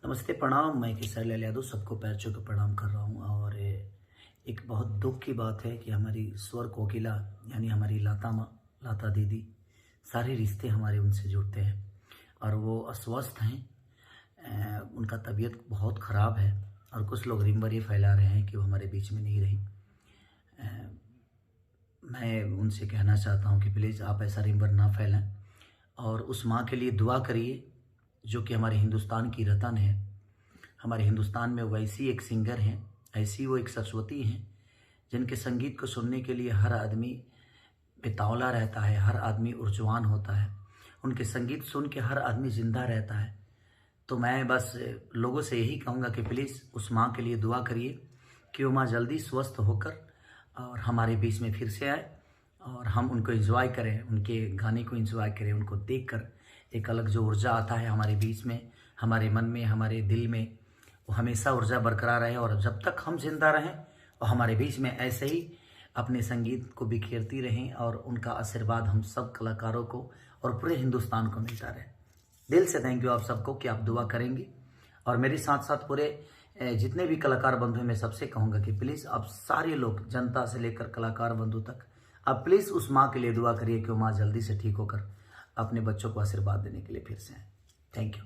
नमस्ते, प्रणाम। मैं केसरी यादव सबको पैर छू के प्रणाम कर रहा हूँ। और एक बहुत दुख की बात है कि हमारी स्वर कोकिला यानी हमारी लाता दीदी, सारे रिश्ते हमारे उनसे जुड़ते हैं और वो अस्वस्थ हैं। उनका तबीयत बहुत ख़राब है और कुछ लोग रिम्बर ये फैला रहे हैं कि वो हमारे बीच में नहीं रही। मैं उनसे कहना चाहता हूँ कि प्लीज़ आप ऐसा रिम्बर ना फैलाएं और उस माँ के लिए दुआ करिए जो कि हमारे हिंदुस्तान की रतन है। हमारे हिंदुस्तान में वैसी एक सिंगर हैं, ऐसी वो एक सरस्वती हैं जिनके संगीत को सुनने के लिए हर आदमी बेतावला रहता है, हर आदमी ऊर्जवान होता है। उनके संगीत सुन के हर आदमी ज़िंदा रहता है। तो मैं बस लोगों से यही कहूँगा कि प्लीज़ उस माँ के लिए दुआ करिए कि वो माँ जल्दी स्वस्थ होकर और हमारे बीच में फिर से आए और हम उनको एंजॉय करें, उनके गाने को एंजॉय करें। उनको देखकर एक अलग जो ऊर्जा आता है हमारे बीच में, हमारे मन में, हमारे दिल में, वो हमेशा ऊर्जा बरकरार रहे और जब तक हम जिंदा रहें और हमारे बीच में ऐसे ही अपने संगीत को बिखेरती रहें और उनका आशीर्वाद हम सब कलाकारों को और पूरे हिंदुस्तान को मिलता रहे। दिल से थैंक यू आप सबको कि आप दुआ करेंगे। और मेरे साथ साथ पूरे जितने भी कलाकार बंधु हैं, मैं सबसे कहूँगा कि प्लीज़ आप सारे लोग, जनता से लेकर कलाकार बंधु तक, आप प्लीज़ उस माँ के लिए दुआ करिए कि वो माँ जल्दी से ठीक होकर अपने बच्चों को आशीर्वाद देने के लिए फिर से आए। Thank you.